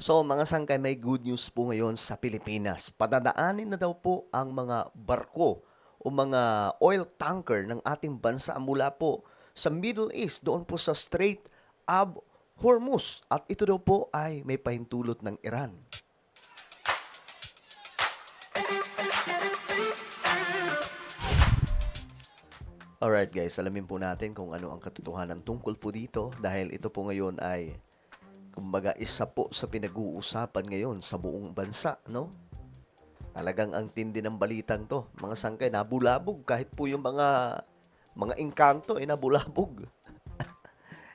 So mga sangkay, may good news po ngayon sa Pilipinas. Padadaanin na daw po ang mga barko o mga oil tanker ng ating bansa mula po sa Middle East, doon po sa Strait of Hormuz. At ito daw po ay may pahintulot ng Iran. Alright guys, alamin po natin kung ano ang katotohanan tungkol po dito dahil ito po ngayon ay kumbaga isa po sa pinag-uusapan ngayon sa buong bansa, no? Talagang ang tindi ng balitang to. Mga sangkay, nabulabog. Kahit po yung mga engkanto, nabulabog.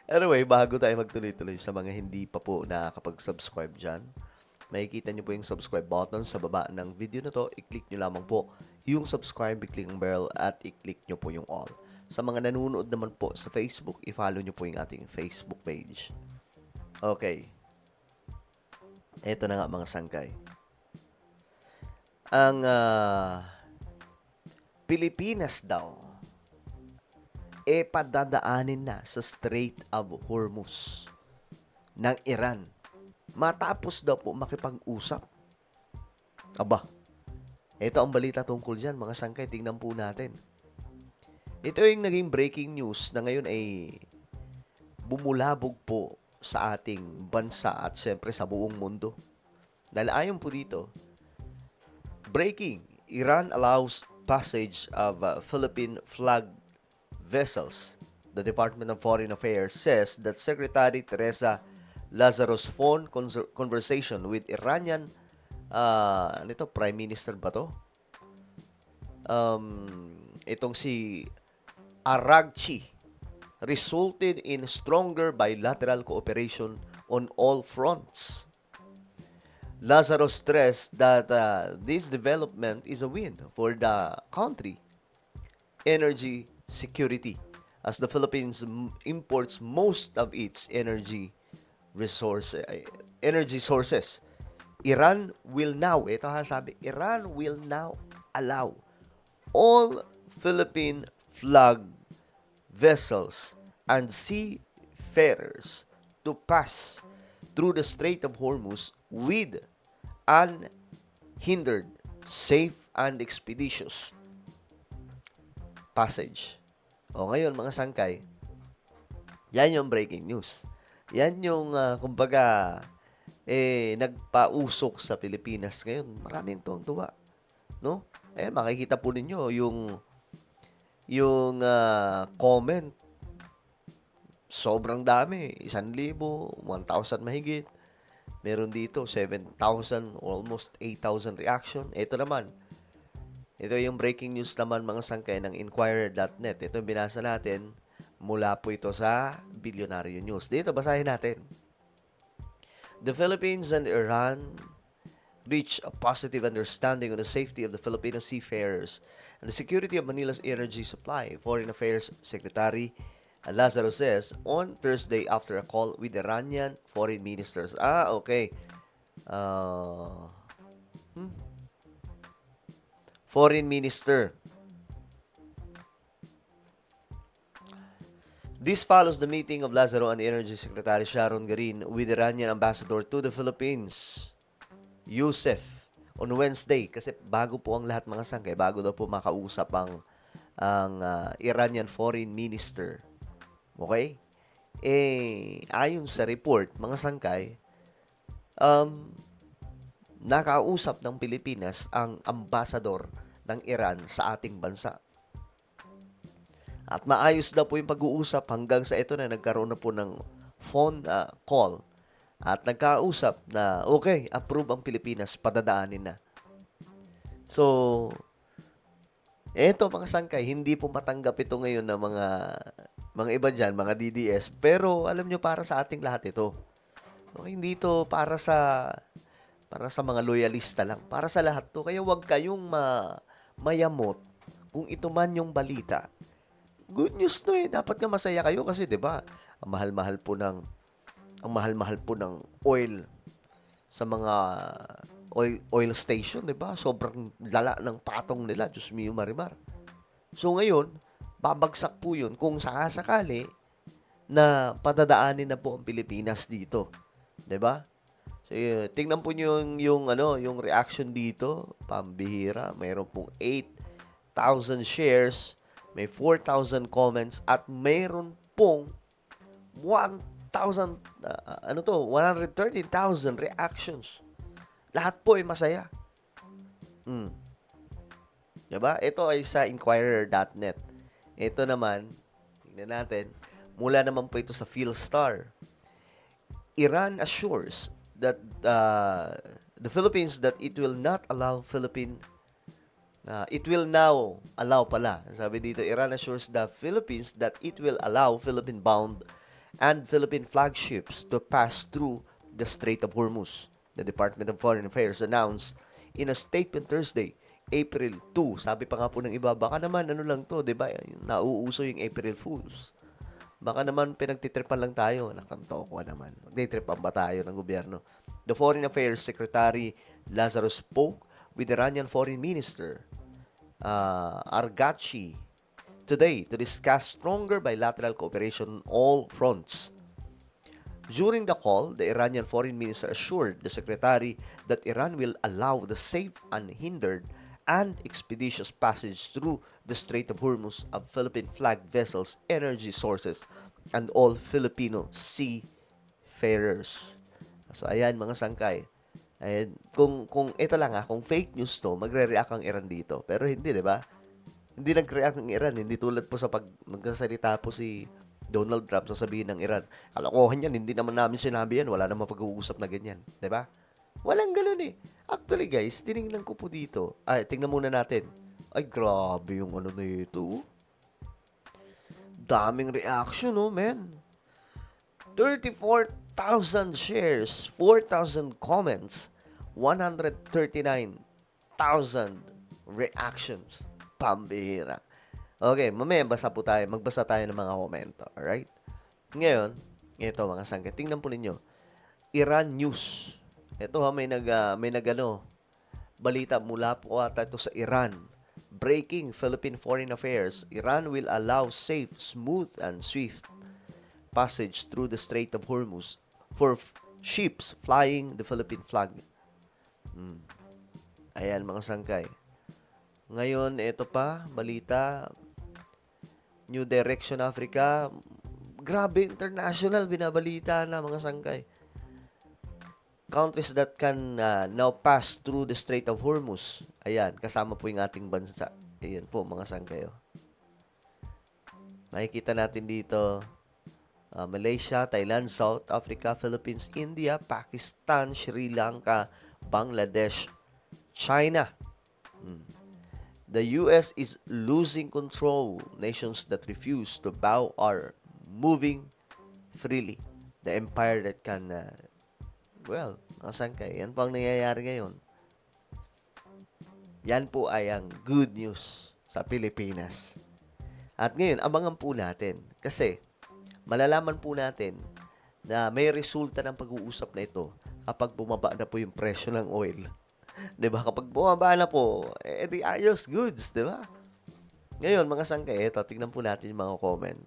Anyway, bago tayo magtuloy-tuloy sa mga hindi pa po nakakapag-subscribe dyan, makikita nyo po yung subscribe button sa baba ng video na to. I-click nyo lamang po yung subscribe, i-click ang bell, at i-click nyo po yung all. Sa mga nanonood naman po sa Facebook, i-follow nyo po yung ating Facebook page. Okay. Eto na nga mga sangkay. Ang Pilipinas daw padadaanin na sa Strait of Hormuz ng Iran matapos daw po makipag-usap. Aba, ito ang balita tungkol dyan mga sangkay, tingnan po natin. Ito yung naging breaking news na ngayon ay bumulabog po sa ating bansa at syempre sa buong mundo. Dahil ayon po dito, breaking, Iran allows passage of Philippine flag vessels. The Department of Foreign Affairs says that Secretary Teresa Lazarus phone conversation with Iranian Prime Minister ba to? Itong si Aragchi resulted in stronger bilateral cooperation on all fronts. Lazarus stressed that this development is a win for the country energy security as the Philippines imports most of its energy sources. Iran will now, Iran will now allow all Philippine flag vessels and seafarers to pass through the Strait of Hormuz with unhindered, safe, and expeditious passage. O ngayon mga sangkay, yan yung breaking news. Yan yung kumbaga nagpausok sa Pilipinas ngayon. Maraming tuwang-tuwa, no? Makikita po ninyo yung comment. Sobrang dami, 1,000, 1,000 mahigit. Meron dito 7,000, almost 8,000 reaction. Ito yung breaking news naman mga sangkay ng Inquirer.net. Ito yung binasa natin mula po ito sa Bilyonaryo News. Dito, basahin natin. The Philippines and Iran reach a positive understanding on the safety of the Filipino seafarers and the security of Manila's energy supply, Foreign Affairs Secretary Lazarus says on Thursday after a call with Iranian foreign ministers. Okay. Foreign Minister. This follows the meeting of Lazaro and Energy Secretary Sharon Garin with Iranian Ambassador to the Philippines, Yusef, on Wednesday. Kasi bago po ang lahat mga sangkay, bago daw po makausap ang Iranian Foreign Minister. Okay? Ayon sa report, mga sangkay, nakausap ng Pilipinas ang ambassador ng Iran sa ating bansa. At maayos daw po yung pag-uusap hanggang sa ito na nagkaroon na po ng phone call. At nagkausap na okay, approve ang Pilipinas, padadaanin na. So, eto mga sangkay, hindi po matanggap ito ngayon ng mga iba dyan, mga DDS. Pero alam nyo, para sa ating lahat ito. Okay, hindi ito para sa mga loyalista lang. Para sa lahat to. Kaya huwag kayong mayamot kung ito man yung balita. Good news to Dapat nga masaya kayo kasi 'di ba? Ang mahal-mahal po ng oil sa mga oil station, 'di ba? Sobrang lala ng patong nila, Diyos mio marimar. So ngayon, babagsak po 'yun kung sakasakali na padadaanin na po ang Pilipinas dito, 'di ba? So, tingnan po niyo yung reaction dito. Pambihira. Mayroon pong 8,000 shares, may 4,000 comments, at mayroon pong 1,000, 113,000 reactions. Lahat po ay masaya. Hmm. Diba? Ito ay sa Inquirer.net. Ito naman, tingnan natin, mula naman po ito sa Philstar. Iran assures that the Philippines that it will not allow it will now allow pala. Sabi dito, Iran assures the Philippines that it will allow Philippine-bound and Philippine flagships to pass through the Strait of Hormuz. The Department of Foreign Affairs announced in a statement Thursday, April 2. Sabi pa nga po ng iba, baka naman ano lang to, 'di ba? Nauuso yung April Fools. Baka naman pinagtitripan lang tayo. Nakantoko naman. Magtitripan ba tayo ng gobyerno? The Foreign Affairs Secretary Lazarus spoke with Iranian Foreign Minister Argachi today to discuss stronger bilateral cooperation on all fronts. During the call, the Iranian Foreign Minister assured the Secretary that Iran will allow the safe, unhindered, and expeditious passage through the Strait of Hormuz of Philippine-flagged vessels, energy sources, and all Filipino seafarers. So, ayan mga sangkay. Ayan, kung ito lang kung fake news to, magre-react ang Iran dito. Pero hindi, di ba? Hindi nag-react ng Iran. Hindi tulad po sa pag magsasalita po si Donald Trump, sasabihin ng Iran, kalokohan yan, hindi naman namin sinabi yan, wala namang pag-uusap na ganyan. Diba? Walang ganun eh. Actually guys, tinignan ko po dito. Ay, tingnan muna natin. Ay, grabe yung ano na ito. Daming reaction, oh, man. 34,000 shares, 4,000 comments, 139,000 reactions. Pambihira. Okay, mamaya magbasa tayo ng mga komento. Alright? Ngayon, ito mga sangkit. Tingnan po ninyo. Iran News. Ito may balita mula po ata ito sa Iran. Breaking Philippine Foreign Affairs. Iran will allow safe, smooth, and swift passage through the Strait of Hormuz for ships flying the Philippine flag. Ayan mga sangkay. Ngayon, ito pa, balita, New Direction Africa, grabe, international, binabalita na mga sangkay. Countries that can now pass through the Strait of Hormuz. Ayan, kasama po yung ating bansa. Ayan po, mga sangkay. Makikita natin dito, Malaysia, Thailand, South Africa, Philippines, India, Pakistan, Sri Lanka, Bangladesh, China. The U.S. is losing control. Nations that refuse to bow are moving freely. The empire that can, sangkay. Yan po ang nangyayari ngayon. Yan po ay ang good news sa Pilipinas. At ngayon, abangan po natin. Kasi, malalaman po natin na may resulta ng pag-uusap na ito kapag bumaba na po yung presyo ng oil. 'Di ba? Kapag bumaba na po, di ayos, goods, 'di ba? Ngayon, mga sangkay, ito, tingnan po natin yung mga comment.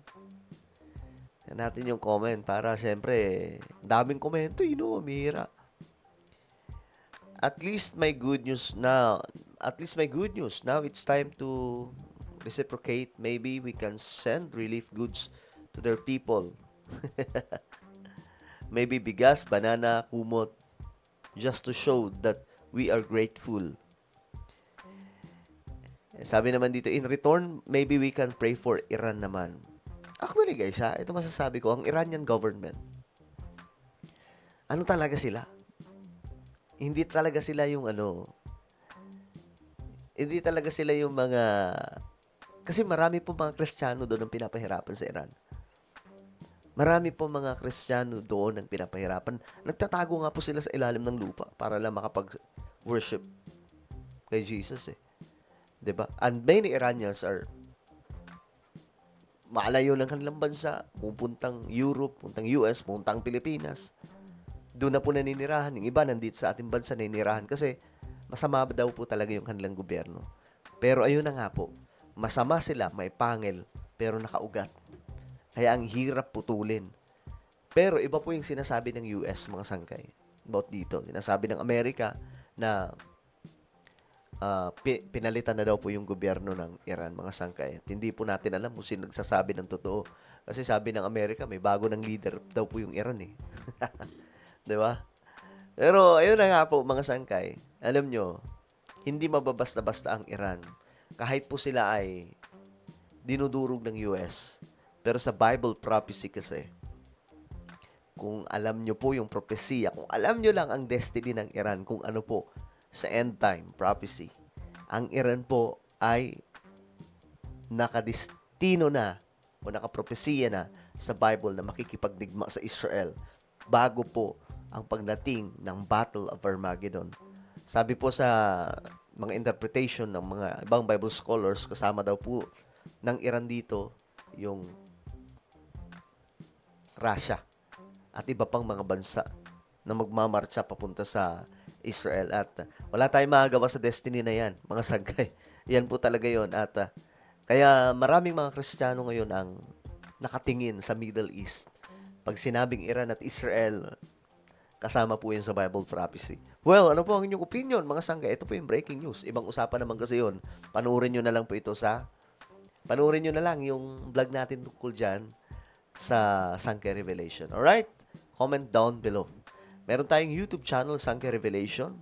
Tingnan natin yung comment para siyempre, daming komento, mihira. At least may good news now. Now it's time to reciprocate. Maybe we can send relief goods to their people. Maybe bigas, banana, kumot, just to show that we are grateful. Sabi naman dito, in return, maybe we can pray for Iran naman. Actually guys, ito masasabi ko, ang Iranian government, ano talaga sila? Hindi talaga sila yung hindi talaga sila yung mga, kasi marami po mga Kristiyano doon ang pinapahirapan sa Iran. Marami po mga Kristiyano doon ang pinapahirapan. Nagtatago nga po sila sa ilalim ng lupa para lang makapag-worship kay Jesus eh. 'Di ba? And many Iranians are malayo ng kanilang bansa, pupuntang Europe, pupuntang US, pupuntang Pilipinas. Doon na po naninirahan. Yung iba nandito sa ating bansa naninirahan kasi masama daw po talaga yung kanilang gobyerno. Pero ayun na nga po, masama sila, may pangil, pero nakaugat. Kaya ang hirap putulin. Pero iba po yung sinasabi ng US, mga sangkay. about dito. Sinasabi ng Amerika na pinalitan na daw po yung gobyerno ng Iran, mga sangkay. At hindi po natin alam kung sino nagsasabi ng totoo. Kasi sabi ng Amerika, may bago ng leader daw po yung Iran eh. 'Di ba? Pero ayun na nga po mga sangkay. Alam nyo, hindi mababasta-basta ang Iran. Kahit po sila ay dinudurog ng US. Pero sa Bible prophecy kasi, kung alam nyo po yung propesya, kung alam nyo lang ang destiny ng Iran, kung ano po sa end time prophecy, ang Iran po ay nakadestino na o nakapropesiya na sa Bible na makikipagdigma sa Israel bago po ang pagdating ng Battle of Armageddon. Sabi po sa mga interpretation ng mga ibang Bible scholars, kasama daw po ng Iran dito yung Russia at iba pang mga bansa na magmamarcha papunta sa Israel. At wala tayong magagawa sa destiny na yan, mga sagay. Yan po talaga yon. At kaya maraming mga Kristiyano ngayon ang nakatingin sa Middle East. Pag sinabing Iran at Israel, kasama po yan sa Bible prophecy. Well, ano po ang inyong opinion, mga sangga? Ito po yung breaking news. Ibang usapan naman kasi yun. Panoorin nyo na lang yung vlog natin tungkol dyan sa Sangke Revelation. Alright? Comment down below. Meron tayong YouTube channel, Sangke Revelation.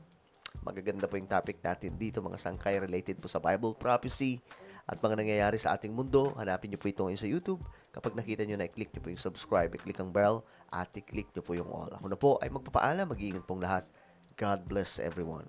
Magaganda po yung topic natin dito, mga sangkay related po sa Bible prophecy at mga nangyayari sa ating mundo. Hanapin nyo po ito ngayon sa YouTube. Kapag nakita nyo na, i-click nyo po yung subscribe, i-click ang bell, at i-click nyo po yung all. Ako na po ay magpapaalam. Mag-iingat pong lahat. God bless everyone.